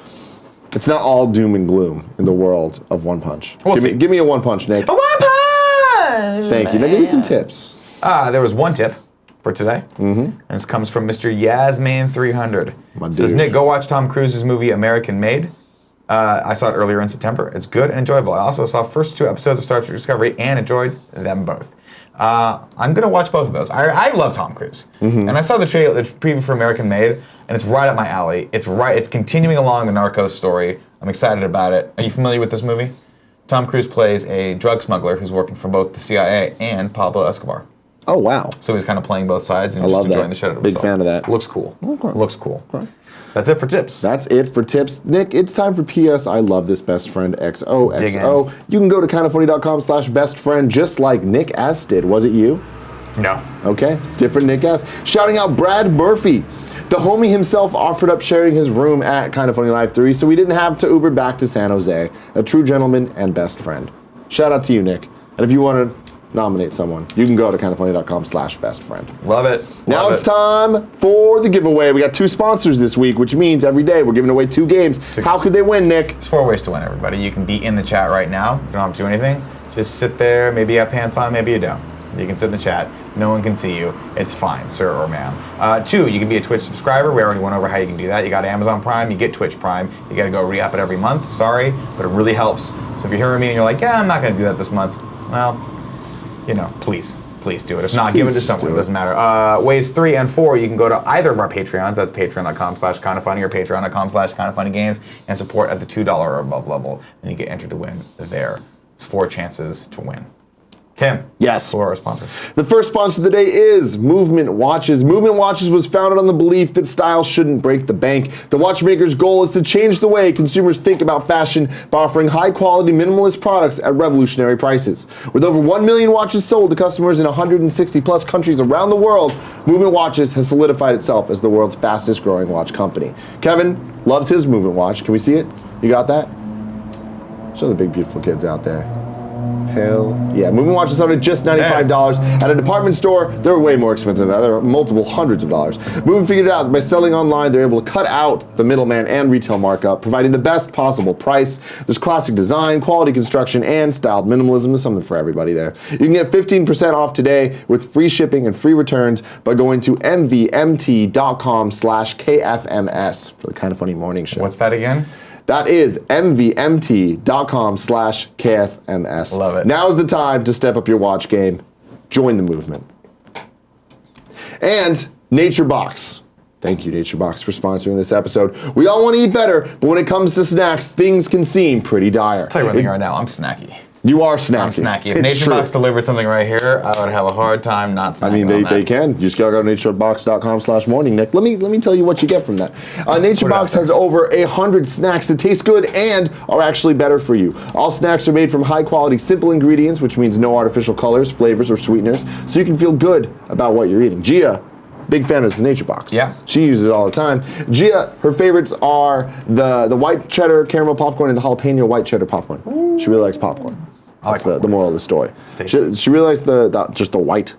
it's not all doom and gloom in the world of One Punch. Give me a One Punch, Nick. A One Punch! Thank you. Now give me some tips. There was one tip for today, and this comes from Mr. Yasman300. It says, Nick, go watch Tom Cruise's movie American Made. I saw it earlier in September. It's good and enjoyable. I also saw the first 2 episodes of Star Trek Discovery and enjoyed them both. I'm going to watch both of those. I love Tom Cruise. And I saw the preview for American Made, and it's right up my alley. It's continuing along the Narcos story. I'm excited about it. Are you familiar with this movie? Tom Cruise plays a drug smuggler who's working for both the CIA and Pablo Escobar. Oh, wow. So he's kind of playing both sides and just enjoying the shit out of himself. Big fan of that. Looks cool. Okay. Looks cool. Okay. That's it for tips. That's it for tips. Nick, it's time for PS I Love This Best Friend XOXO. You can go to kindoffunny.com/bestfriend just like Nick S did. Was it you? No. Okay, different Nick S. Shouting out Brad Murphy. The homie himself offered up sharing his room at Kind of Funny Live 3, so we didn't have to Uber back to San Jose. A true gentleman and best friend. Shout out to you, Nick. And if you want to nominate someone, you can go to kindoffunny.com/bestfriend. Love it. Now it's time for the giveaway. We got 2 sponsors this week, which means every day we're giving away 2 games. How could they win, Nick? There's 4 ways to win, everybody. You can be in the chat right now. You don't have to do anything. Just sit there. Maybe you have pants on, maybe you don't. You can sit in the chat. No one can see you. It's fine, sir or ma'am. 2, you can be a Twitch subscriber. We already went over how you can do that. You got Amazon Prime, you get Twitch Prime. You got to go re-up it every month. Sorry, but it really helps. So if you're hearing me and you're like, yeah, I'm not going to do that this month. Well, you know, please do it. If not, give it to someone. It doesn't matter. Ways 3 and 4, you can go to either of our Patreons. That's patreon.com/kindoffunny or patreon.com/kindoffunnygames and support at the $2 or above level, and you get entered to win there. It's 4 chances to win. Tim. Yes. Who are our sponsors? The first sponsor of the day is Movement Watches. Movement Watches was founded on the belief that style shouldn't break the bank. The watchmaker's goal is to change the way consumers think about fashion by offering high-quality, minimalist products at revolutionary prices. With over 1 million watches sold to customers in 160-plus countries around the world, Movement Watches has solidified itself as the world's fastest-growing watch company. Kevin loves his Movement Watch. Can we see it? You got that? Show the big, beautiful kids out there. Hell yeah. Movement watches started at just $95. At a department store, they're way more expensive than that. They're multiple hundreds of dollars. Movement figured out that by selling online, they're able to cut out the middleman and retail markup, providing the best possible price. There's classic design, quality construction, and styled minimalism. There's something for everybody there. You can get 15% off today with free shipping and free returns by going to mvmt.com/KFMS for the Kind of Funny Morning Show. What's that again? That is mvmt.com/KFMS. Love it. Now is the time to step up your watch game. Join the movement. And NatureBox. Thank you, NatureBox, for sponsoring this episode. We all want to eat better, but when it comes to snacks, things can seem pretty dire. I'll tell you one thing right now, I'm snacky. You are snacky. I'm snacky. If It's true. NatureBox delivered something right here, I would have a hard time not snacking. I mean, they can. You just gotta go to naturebox.com/morning, Nick. Let me tell you what you get from that. NatureBox has over 100 snacks that taste good and are actually better for you. All snacks are made from high quality, simple ingredients, which means no artificial colors, flavors, or sweeteners, so you can feel good about what you're eating. Gia, big fan of the NatureBox. Yeah. She uses it all the time. Gia, her favorites are the white cheddar caramel popcorn and the jalapeno white cheddar popcorn. Ooh. She really likes popcorn. That's the moral of the story. She really likes just the white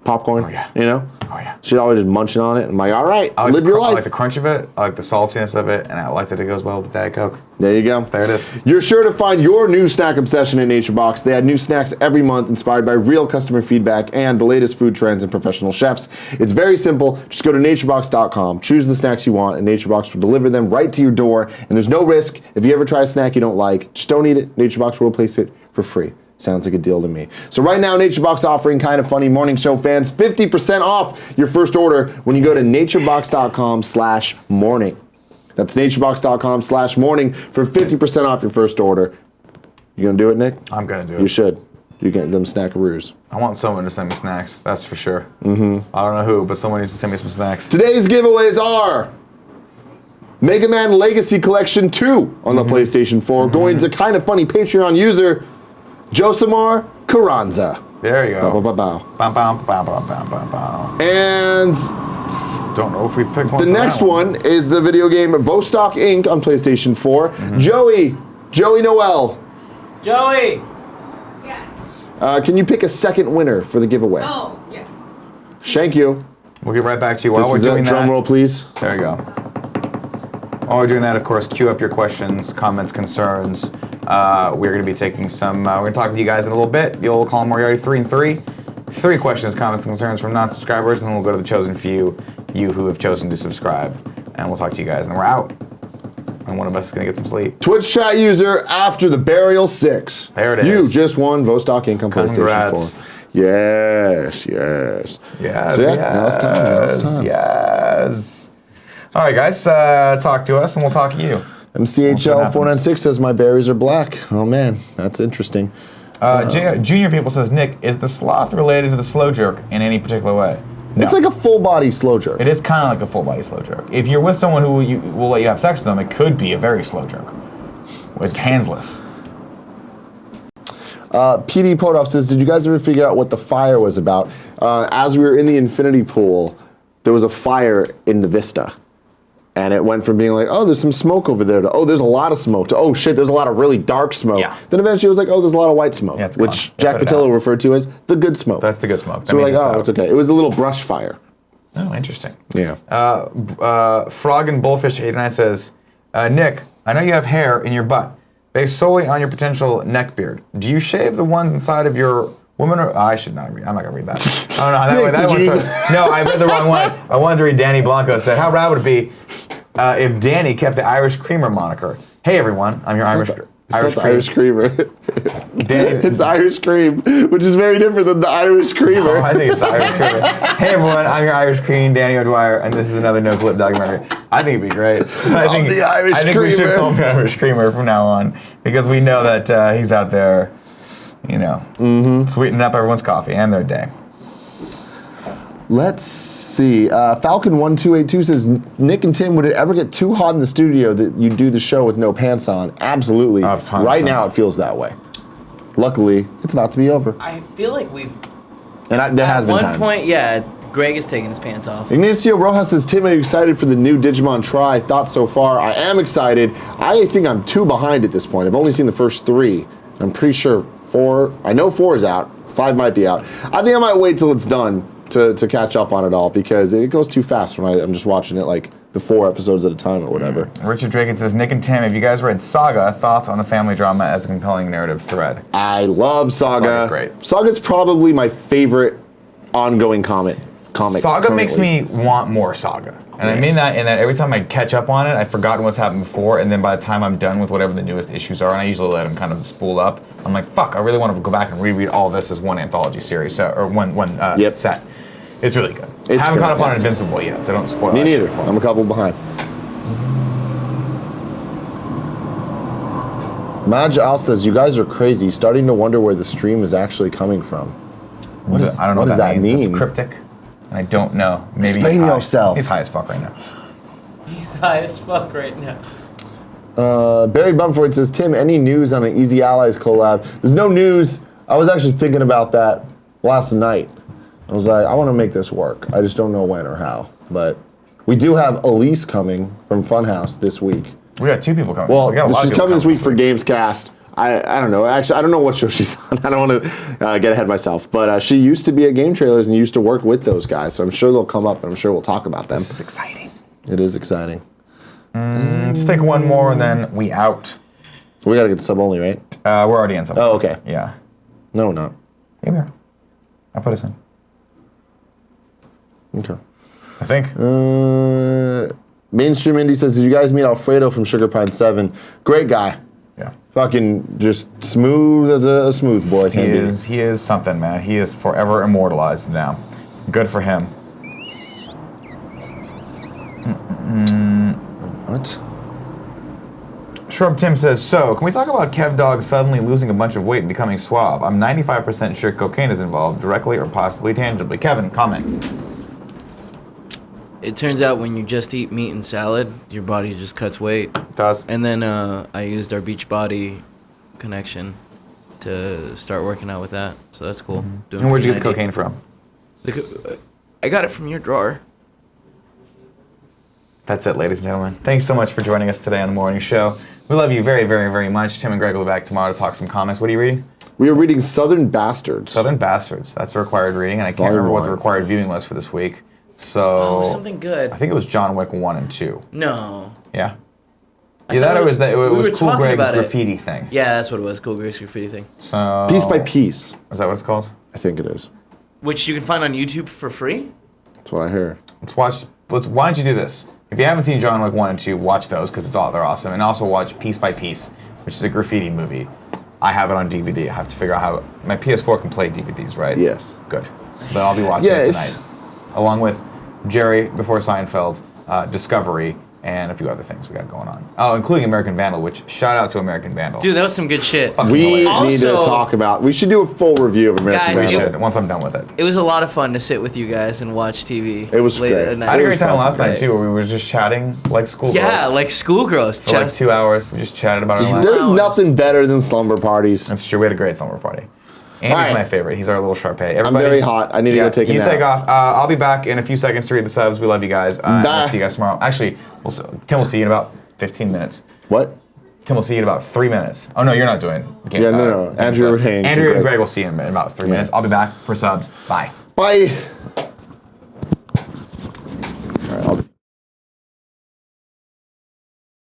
popcorn. Oh, yeah. You know? Oh, yeah. She's always just munching on it. I'm like, all right, live your life. I like the crunch of it, I like the saltiness of it, and I like that it goes well with the Diet Coke. There you go. There it is. You're sure to find your new snack obsession at NatureBox. They add new snacks every month inspired by real customer feedback and the latest food trends and professional chefs. It's very simple. Just go to naturebox.com, choose the snacks you want, and NatureBox will deliver them right to your door. And there's no risk. If you ever try a snack you don't like, just don't eat it. NatureBox will replace it for free. Sounds like a deal to me. So right now, NatureBox offering Kind of Funny Morning Show fans 50% off your first order when you go to naturebox.com/morning. That's naturebox.com/morning for 50% off your first order. You gonna do it, Nick? I'm gonna do it. You should. You get them snackaroos. I want someone to send me snacks, that's for sure. Mm-hmm. I don't know who, but someone needs to send me some snacks. Today's giveaways are Mega Man Legacy Collection 2 on the PlayStation 4, going to Kind of Funny Patreon user Josimar Carranza. There you go. Bow, bow, bow, Bow, bow, bow, bow, bow, bow, bow. And Don't know if we picked one. the next one is the video game Vostok Inc. on PlayStation 4. Joey Noel, Joey! can you pick a second winner for the giveaway? Oh, yeah. Thank you. We'll get right back to you while This we're is doing it. that. Drum roll, please. There you go. While we're doing that, of course, queue up your questions, comments, concerns. We're going to be taking some. We're going to talk to you guys in a little bit. You'll call Moriarty 3 and 3. 3 questions, comments, and concerns from non-subscribers, and then we'll go to the chosen few, you who have chosen to subscribe, and we'll talk to you guys. And then we're out. And one of us is going to get some sleep. Twitch chat user After the Burial 6. There it You is. just won Vostok Inc. on PlayStation Congrats. 4. Yes. Yes. So yeah, now it's time. Yes. All right, guys. Talk to us, and we'll talk to you. MCHL496 says my berries are black. Oh man, that's interesting. Junior People says, Nick, is the sloth related to the slow jerk in any particular way? No. It's like a full body slow jerk. It is kind of like a full body slow jerk. If you're with someone who will let you have sex with them, it could be a very slow jerk. It's handsless. PD Podolf says, did you guys ever figure out what the fire was about? As we were in the infinity pool, there was a fire in the vista. And it went from being like, oh, there's some smoke over there, to, oh, there's a lot of smoke, to, oh, shit, there's a lot of really dark smoke. Yeah. Then eventually it was like, oh, there's a lot of white smoke, Yeah, it's which gone. Jack Put it Patillo out. referred to as the good smoke. That's the good smoke. So we're like, oh, it's okay. It was a little brush fire. Oh, interesting. Yeah. Frog and Bullfish 89 says, Nick, I know you have hair in your butt, based solely on your potential neck beard. Do you shave the ones inside of your woman or... I should not read. I'm not going to read that. Oh, no, that one. No, I read the wrong one. I wanted to read Danny Blanco said, how rad would it be if Danny kept the Irish Creamer moniker? Hey, everyone. I'm your Irish Creamer. Irish Creamer. Danny, It's the Irish Cream, which is very different than the Irish Creamer. Oh, I think it's the Irish Creamer. Hey everyone, I'm your Irish Cream, Danny O'Dwyer, and this is another No Clip documentary. I think it'd be great. I think the Irish we should Creamer. call him the Irish Creamer from now on because we know that he's out there You know, sweeten up everyone's coffee and their day. Let's see. Falcon1282 says, Nick and Tim, would it ever get too hot in the studio that you do the show with no pants on? Absolutely. Right now it feels that way. Luckily, it's about to be over. I feel like we've. And there has been times. At one point, yeah, Greg is taking his pants off. Ignacio Rojas says, Tim, are you excited for the new Digimon Try? Thoughts so far? I am excited. I think I'm 2 behind at this point. I've only seen the first 3. I'm pretty sure 4. I know 4 is out. 5 might be out. I think I might wait till it's done to catch up on it all because it goes too fast when I'm just watching it like the 4 episodes at a time or whatever. Richard Draken says, Nick and Tim, have you guys read Saga? Thoughts on the family drama as a compelling narrative thread? I love Saga. Saga's great. Saga's probably my favorite ongoing comic. Saga currently. makes me want more Saga. And I mean that in that every time I catch up on it, I've forgotten what's happened before, and then by the time I'm done with whatever the newest issues are, and I usually let them kind of spool up, I'm like, fuck, I really want to go back and reread all of this as one anthology series, or one set. It's really good. I haven't caught up on Invincible yet, so don't spoil it. Me neither. I'm a couple behind. Maj Al says, you guys are crazy, starting to wonder where the stream is actually coming from. I don't know what that means. It's cryptic. And I don't know. Maybe Explain yourself. He's high as fuck right now. He's high as fuck right now. Barry Bumford says, Tim, any news on an Easy Allies collab? There's no news. I was actually thinking about that last night. I was like, I want to make this work. I just don't know when or how. But we do have Elise coming from Funhouse this week. We got 2 people coming. Well, she's coming this week for Gamescast. I don't know. Actually, I don't know what show she's on. I don't want to get ahead of myself. But she used to be at Game Trailers and used to work with those guys. So I'm sure they'll come up and I'm sure we'll talk about them. This is exciting. It is exciting. Let's take one more and then we out. We got to get sub only, right? We're already in sub only. Oh, okay. Yeah. No, we're not. Yeah, we are. I'll put us in. Okay. I think. Mainstream Indie says, did you guys meet Alfredo from Sugar Pine 7? Great guy. Yeah. Fucking just smooth as a smooth boy can be. He is something, man. He is forever immortalized now. Good for him. What? Shrub Tim says, so, can we talk about Kev Dog suddenly losing a bunch of weight and becoming suave? I'm 95% sure cocaine is involved, directly or possibly tangibly. Kevin, comment. It turns out when you just eat meat and salad, your body just cuts weight. It does. And then I used our Beachbody connection to start working out with that. So that's cool. And where'd you get the cocaine from? I got it from your drawer. That's it, ladies and gentlemen. Thanks so much for joining us today on the morning show. We love you very, very, very much. Tim and Greg will be back tomorrow to talk some comics. What are you reading? We are reading Southern Bastards. Southern Bastards. That's a required reading, and I can't remember what the required viewing was for this week. So something good. I think it was John Wick 1 and 2. No. Yeah. Yeah, that it was that. It was Cool Greg's graffiti thing. Yeah, that's what it was. Cool Greg's graffiti thing. So Piece by Piece. Is that what it's called? I think it is. Which you can find on YouTube for free. That's what I hear. Why don't you do this? If you haven't seen John Wick 1 and 2, watch those because they're awesome. And also watch Piece by Piece, which is a graffiti movie. I have it on DVD. I have to figure out how my PS4 can play DVDs, right? Yes. Good. Then I'll be watching it tonight, along with Jerry Before Seinfeld, Discovery, and a few other things we got going on. Oh, including American Vandal, which shout out to American Vandal. Dude, that was some good shit. We need to talk about. We should do a full review of American Vandal. We should, once I'm done with it. It was a lot of fun to sit with you guys and watch TV. It was great. I had a great time last night too, where we were just chatting like schoolgirls. Yeah, like schoolgirls. For like 2 hours, we just chatted about our lives. There's nothing better than slumber parties. That's true. We had a great slumber party. Andy's my favorite. He's our little Sharpay. Everybody, I'm very hot. I need to go take a nap. You take off. I'll be back in a few seconds to read the subs. We love you guys. We'll see you guys tomorrow. Actually, Tim will see you in about 15 minutes. What? Tim will see you in about 3 minutes. Oh, no, you're not doing it. No. Andrew and Greg will see you in about 3 minutes. I'll be back for subs. Bye. Bye.